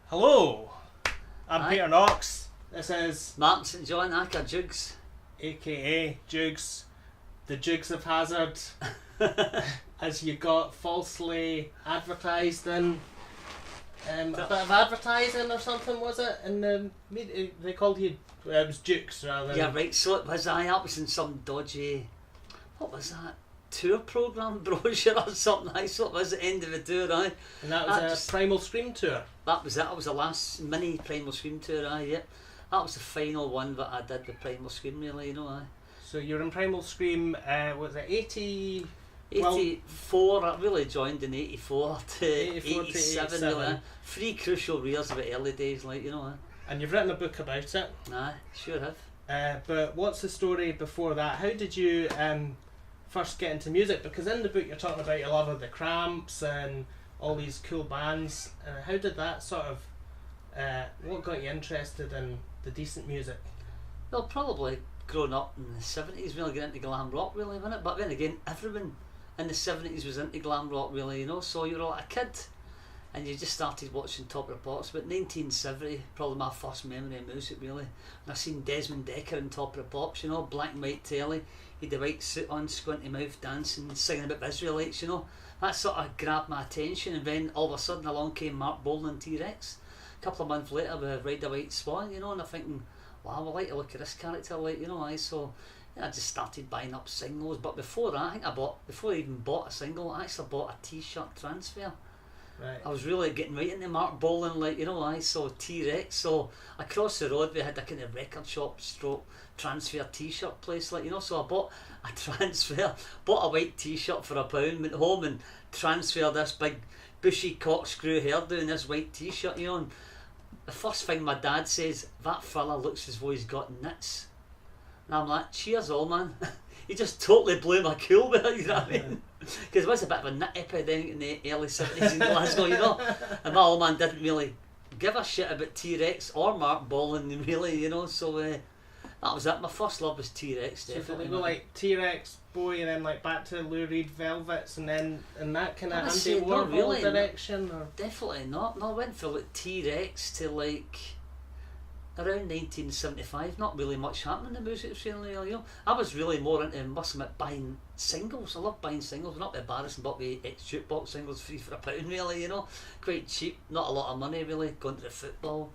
Hello, I'm Hi. Peter Knox. This is Martin St John, Acker Jugs. AKA Jugs, the Jugs of Hazard, as you got falsely advertised in a bit of advertising or something, was it? In the media, they called you, it was Jukes rather than. Yeah, right, so it was that was in some dodgy, what was that, tour programme brochure or something. I thought it was the end of the tour, aye. And that was That a just- Primal Scream tour. That was it, that was the last mini Primal Scream tour, aye, yeah. That was the final one that I did with Primal Scream, really, aye. So you're in Primal Scream, was it 80? Well- 84, I really joined in 84 to 84 to 87, 87. aye. 3 crucial years of the early days, aye. And you've written a book about it. Aye, sure have. But what's the story before that? How did you first get into music? Because in the book you're talking about your love of the Cramps and all these cool bands. How did that sort of, what got you interested in the decent music? Well, probably growing up in the 70s, really getting into glam rock, really, wasn't it? But then again, everyone in the 70s was into glam rock, really, So you were like a kid and you just started watching Top of the Pops. But 1970, probably my first memory of music, really. And I seen Desmond Dekker in Top of the Pops, black and white telly. He had the white suit on, squinty mouth, dancing, singing about the Israelites, That sort of grabbed my attention, and then all of a sudden along came Mark Bolan and T-Rex. A couple of months later with Ride the White Swan, and I'm thinking, wow, I like to look at this character, so I just started buying up singles. But before that, before I even bought a single, I actually bought a T-shirt transfer. Right. I was really getting right into Mark Bolan, so T-Rex. So across the road we had a kind of record shop stroke transfer T-shirt place, so I bought a transfer, bought a white T-shirt for £1, went home and transferred this big bushy corkscrew hairdo in this white T-shirt, and the first thing my dad says, that fella looks as though he's got nits. And I'm like, cheers all, man. He just totally blew my cool with it, you know what I mean? Because it was a bit of a nit epidemic in the early 70s in Glasgow, And my old man didn't really give a shit about T-Rex or Mark Bolan, really, so that was it. My first love was T-Rex, So did definitely. they go like T-Rex, Bowie, and then like back to Lou Reed Velvets, and then in that kind of I would Andy say not Warhol really, no. direction? Or? Definitely not. No, I went from like T-Rex to around 1975, not really much happening in the music scene, I was really more into, must admit, buying singles. I love buying singles, not embarrassing, but the ex-jukebox singles free for £1, really, quite cheap, not a lot of money, really, going to the football,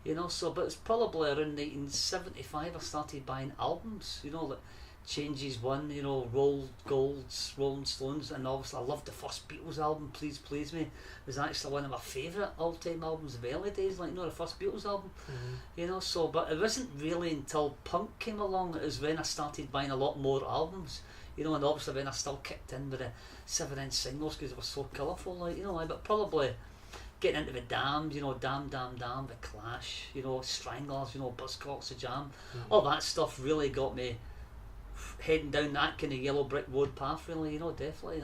but it's probably around 1975 I started buying albums, like Changes One, Roll Golds, Rolling Stones, and obviously I loved the first Beatles album, Please Please Me. It was actually one of my favourite all-time albums of the early days, the first Beatles album, but it wasn't really until punk came along that was when I started buying a lot more albums, and obviously when I still kicked in with the 7-inch singles because they were so colourful, but probably getting into the Damned, Damn, the Clash, Stranglers, Buzzcocks, the Jam, all that stuff really got me heading down that kind of yellow brick road path, really, definitely,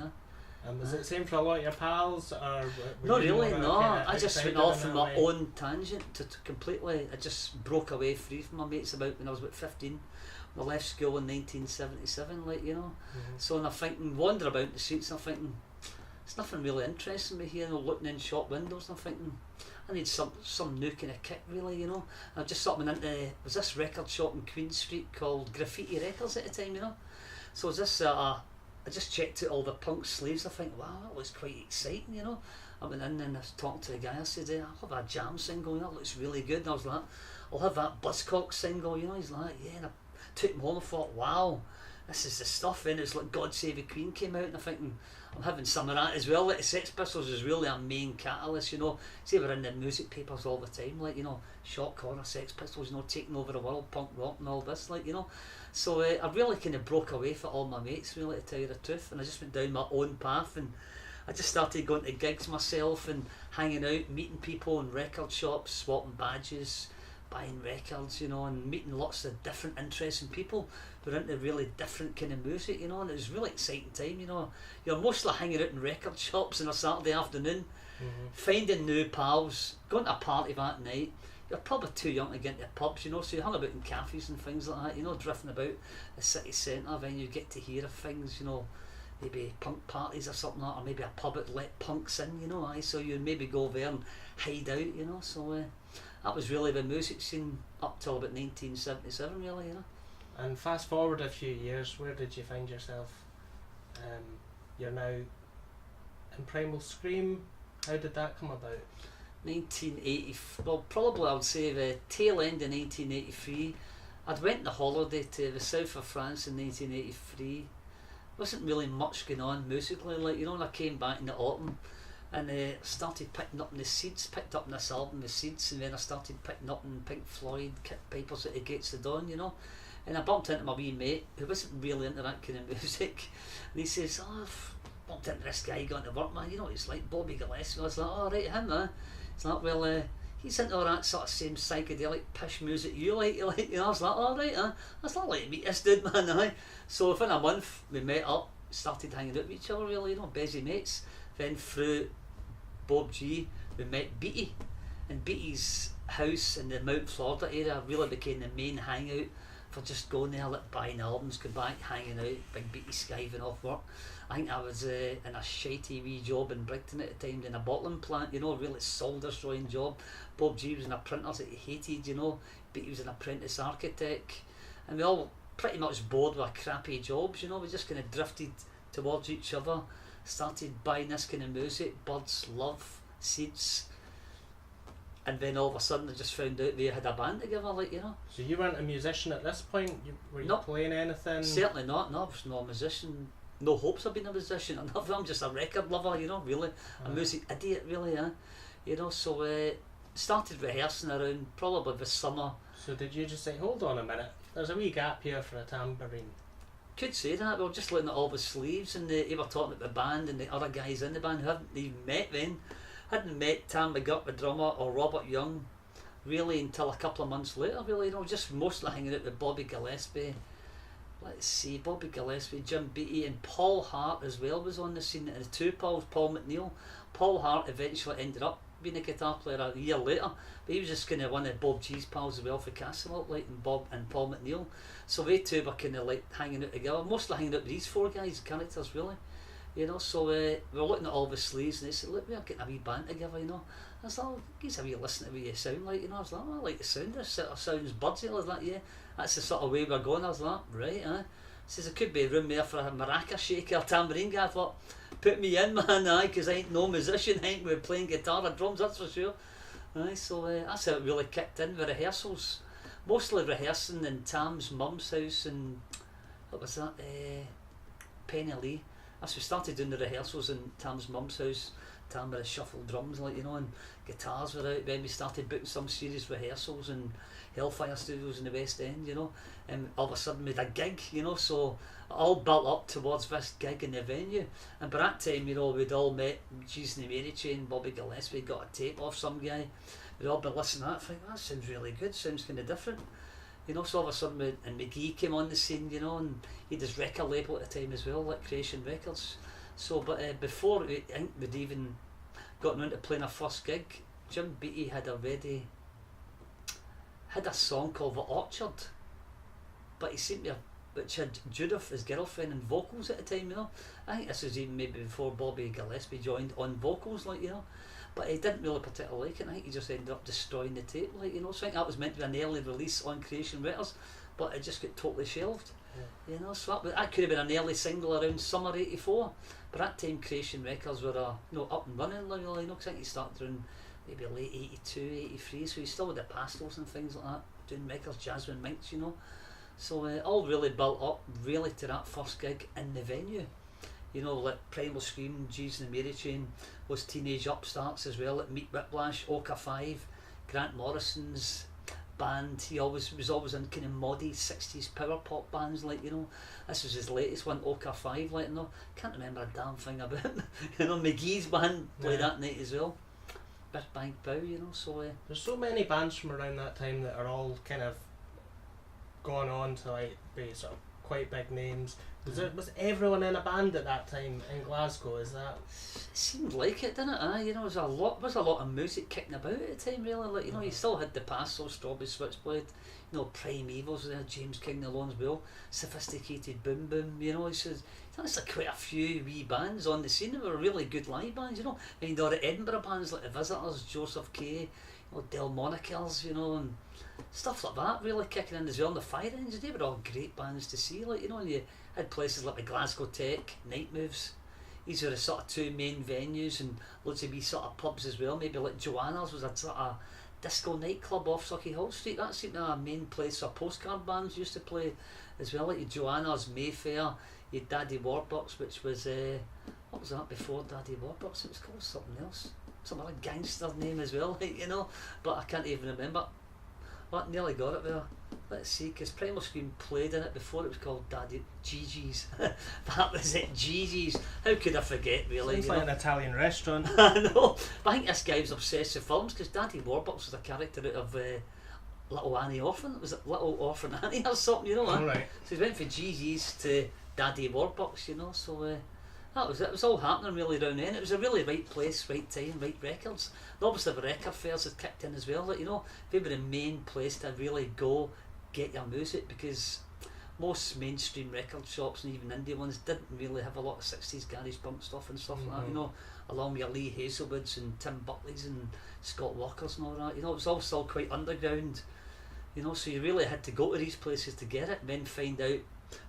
And was it the same for a lot of your pals, or were Not you really, more no. kinda I just went outsider off in on that my way? own tangent to completely. I just broke away free from my mates when I was about 15. I left school in 1977, So and I'm thinking, wandering about the streets, and I'm thinking, there's nothing really interesting me here, looking in shop windows, and I'm thinking, I need some new kind of kick, really, I've just sort of went into, was this record shop in Queen Street called Graffiti Records at the time, So was this, I just checked out all the punk sleeves, I think, wow, that looks quite exciting, I went in and I was talking to the guy, I said, I'll have a Jam single, that looks really good, and I was like, I'll have that Buzzcock single, he's like, yeah, and I took him home and thought, wow, this is the stuff, and it's like God Save the Queen came out, and I'm thinking, I'm having some of that as well, the Sex Pistols is really a main catalyst, see we're in the music papers all the time, shock horror, Sex Pistols, taking over the world, punk rock and all this, so I really kind of broke away from all my mates, really, to tell you the truth, and I just went down my own path, and I just started going to gigs myself and hanging out, meeting people in record shops, swapping badges, buying records, and meeting lots of different interesting people who are into really different kind of music, and it was a really exciting time, You're mostly hanging out in record shops on a Saturday afternoon, finding new pals, going to a party that night. You're probably too young to get into pubs, so you hung about in cafes and things like that, drifting about the city centre, then you get to hear of things, maybe punk parties or something like that, or maybe a pub that let punks in, you know, so you'd maybe go there and hide out, you know, so that was really the music scene up till about 1977 really, you know. And fast forward a few years, where did you find yourself? You're now in Primal Scream. How did that come about? 1980, well, probably I would say the tail end of 1983. I'd went on a holiday to the south of France in 1983. Wasn't really much going on musically, like, you know, and I came back in the autumn and started picking up in the Seeds, picked up in this album, the Seeds, and then I started picking up in Pink Floyd, Kit Pipers at the Gates of Dawn, you know. And I bumped into my wee mate who wasn't really into that kind of music, and he says, "Oh, I've bumped into this guy going to work, man, you know, he's like Bobby Gillespie." I was like, "Oh, right, him, man." It's like, "Well, he's into all that sort of same psychedelic pish music you like, you know." I was like, "Oh, right, that's not like to meet this dude, man." Aye. So within a month we met up, started hanging out with each other really, you know, busy mates. Then through Bob G we met Beatty, and Beatty's house in the Mount Florida area really became the main hangout for just going there, like buying albums, going back, hanging out, big Beatty skiving off work. I think I was in a shitey wee job in Brighton at the time in a bottling plant, you know, really soul destroying job. Bob G was an apprentice that he hated, you know, but he was an apprentice architect, and we all pretty much bored with crappy jobs, you know. We just kind of drifted towards each other, started buying this kind of music, Birds, Love, Seeds, and then all of a sudden I just found out we had a band together, like, you know. So you weren't a musician at this point? Were you Nope. playing anything? Certainly not. No, I was not a musician. No hopes of being a musician or nothing. I'm just a record lover, you know, really. A music idiot, really, you know. So started rehearsing around probably the summer. So did you just say, hold on a minute, there's a wee gap here for a tambourine? Could say that. We were just looking at all the sleeves, and they were talking about the band and the other guys in the band who hadn't even met then. Hadn't met Tam McGutt, the drummer, or Robert Young really until a couple of months later, really, you know, just mostly hanging out with Bobby Gillespie. Let's see, Bobby Gillespie, Jim Beatty, and Paul Hart as well was on the scene, and the two Pauls, Paul McNeil. Paul Hart eventually ended up being a guitar player a year later, but he was just kind of one of Bob G's pals as well for Castle, like, and Bob and Paul McNeil. So they two were kind of like hanging out together, mostly hanging out with these four guys, characters really. You know, so we were looking at all the sleeves and they said, "Look, we're getting a wee band together, you know." I was like, "Oh, give us a wee listen to what you sound like," you know. I was like, "Oh, I like the sound, this sort of sounds birdsy." I was like, "Yeah, that's the sort of way we're going." I was like, "Right, says there could be room there for a maraca shaker, tambourine guy." I thought, "Put me in, man, because I ain't no musician, I ain't with playing guitar or drums, that's for sure." So that's how it really kicked in, the rehearsals. Mostly rehearsing in Tam's mum's house, and what was that, Penny. As we started doing the rehearsals in Tam's mum's house, Tam had a shuffle drums, like, you know, and guitars were out. Then we started booking some serious rehearsals in Hellfire Studios in the West End, you know, and all of a sudden we had a gig, you know, so it all built up towards this gig in the venue. And by that time, you know, we'd all met Jesus and the Mary Chain, Bobby Gillespie, got a tape off some guy. We'd all been listening to that, thinking, that sounds really good, sounds kind of different. You know, so all of a sudden, and McGee came on the scene, you know, and he had his record label at the time as well, like Creation Records. So, but before I think we'd even gotten into playing our first gig, Jim Beatty had already had a song called The Orchard, but he seemed to have, which had Judith, his girlfriend, and vocals at the time, you know. I think this was even maybe before Bobby Gillespie joined on vocals, like, you know. But he didn't really particularly like it. I think he just ended up destroying the tape, like, you know. So I think that was meant to be an early release on Creation Records, but it just got totally shelved. Yeah. You know, so that could have been an early single around summer '84. But that time Creation Records were up and running, like, you know, because I think he started around maybe late '82, '83. So he's still with the Pastels and things like that, doing records, Jasmine Minks, you know. So all really built up really to that first gig in the venue. You know, like Primal Scream, Jesus and the Mary Chain was teenage upstarts as well, like Meat Whiplash, Oka 5, Grant Morrison's band. He was always in kind of moddy 60s power pop bands, like, you know. This was his latest one, Oka 5, like, you know. Can't remember a damn thing about it. You know, McGee's band played that night as well. Biff Bang Pow, you know, so... There's so many bands from around that time that are all kind of gone on to, like, be sort of quite big names. Was everyone in a band at that time in Glasgow? Is that? It seemed like it, didn't it? You know, there was a lot of music kicking about at the time, really. Like, you know, you still had the Paso, Strawberry Switchblade, you know, Primal was there, James King, the Lawns Bill, Sophisticated Boom Boom, you know. There's like quite a few wee bands on the scene that were really good live bands, you know. I mean, there were Edinburgh bands like the Visitors, Joseph K, you know, Delmonicals, you know, and stuff like that really kicking in as well. And the Fire Engines, they were all great bands to see, like, you know. And you had places like the Glasgow Tech, Night Moves. These were the sort of two main venues, and loads of wee sort of pubs as well. Maybe like Joanna's was a sort of disco nightclub off Sauchiehall Street. That seemed to be a main place where postcard bands used to play as well. Like your Joanna's, Mayfair, your Daddy Warbucks, which was what was that before Daddy Warbucks? It was called something else, some other gangster name as well, like, you know. But I can't even remember. Well, I nearly got it there. Let's see, because Primal Scream played in it before. It was called Daddy Gigi's. That was it, Gigi's. How could I forget, really? Sounds like an Italian restaurant. I know. But I think this guy was obsessed with films, because Daddy Warbucks was a character out of Little Annie Orphan. Was it Little Orphan Annie or something, you know? All right. So he went from Gigi's to Daddy Warbucks, you know. So that was it. It was all happening really around then. It was a really right place, right time, right records. And obviously the record fairs had kicked in as well. Like, you know, they were the main place to really go get your music, because most mainstream record shops and even indie ones didn't really have a lot of 60s garage punk stuff and stuff like that, you know, along with your Lee Hazelwoods and Tim Buckley's and Scott Walkers and all that, you know. It was all still quite underground, you know, so you really had to go to these places to get it and then find out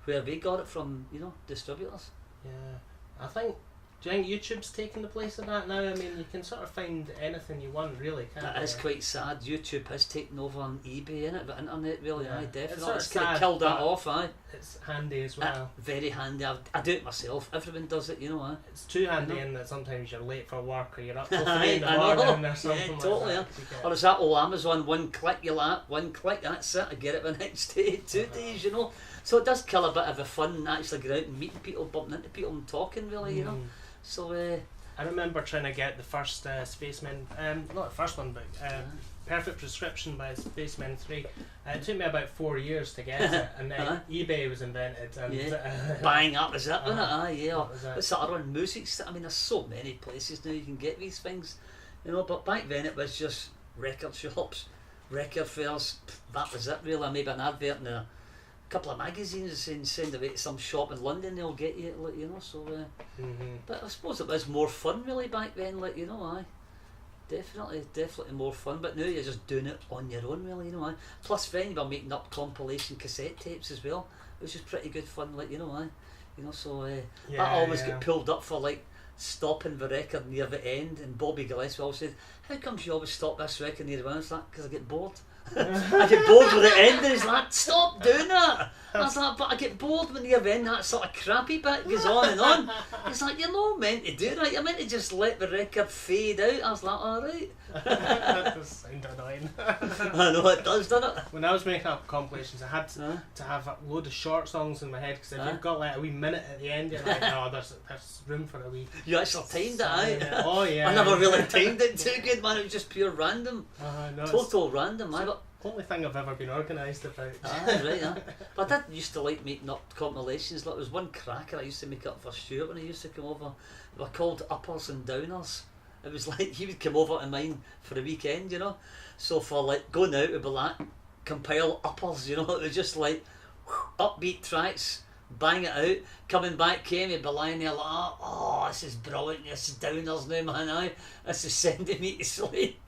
where they got it from, you know, distributors. Yeah, I think, do you think YouTube's taking the place of that now? I mean, you can sort of find anything you want, really, can't you? That is quite sad. YouTube has taken over on eBay, innit? But internet, really, Yeah. aye, definitely. It's It's sort of kind of sad, killed that but off, aye. It's handy as well. Very handy. I do it myself. Everyone does it, you know, aye. It's too handy I know. in that sometimes you're late for work or you're up till Aye, 3 in the I know. morning or something Yeah, like totally, that. yeah. Or is that old Amazon, one click you like, one click, that's it, I get it the next day, 2 days, you know. So it does kill a bit of the fun actually going out and meeting people, bumping into people and talking, really, you know. So I remember trying to get the first Spacemen, not the first one, but Perfect Prescription by Spacemen 3. It took me about 4 years to get it, and then eBay was invented. And, bang, that was it, wasn't it? Aye, yeah. That was it. What's that other one? Music, I mean, there's so many places now you can get these things, you know, but back then it was just record shops, record fairs, that was it really. Maybe an advert in a couple of magazines saying send away to some shop in London, they'll get you, like, you know, so but I suppose it was more fun really back then, like, you know, aye. Definitely more fun, but now you're just doing it on your own, really, you know, aye. Plus then you were making up compilation cassette tapes as well, which is pretty good fun, like, you know, aye. You know, so I always get pulled up for like stopping the record near the end, and Bobby Gillespie always said, how comes you always stop this record near the end? It's like, because I get bored. I get bored with the end, and he's like, stop doing that. I was like, but I get bored when the event, that sort of crappy bit goes on and on. He's like, you're not meant to do that, you're meant to just let the record fade out. I was like, alright. That does sound annoying. I know it does, doesn't it? When I was making up compilations, I had to have a load of short songs in my head, because if you've got like a wee minute at the end, you're like, no, there's room for a wee. You actually timed it, aye? Oh yeah. I never really timed it too good, man. It was just pure random. No, Total random, aye. But only thing I've ever been organised about. right, yeah. But I did used to like making up compilations. Like, there was one cracker I used to make up for Stuart when he used to come over. They were called Uppers and Downers. It was like he would come over to mine for the weekend, you know. So for like going out, it would be like compile uppers, you know. It was just like upbeat tracks, bang it out. Coming back, he'd be lying there like, oh, this is brilliant. This is Downers now, man. Aye, this is sending me to sleep.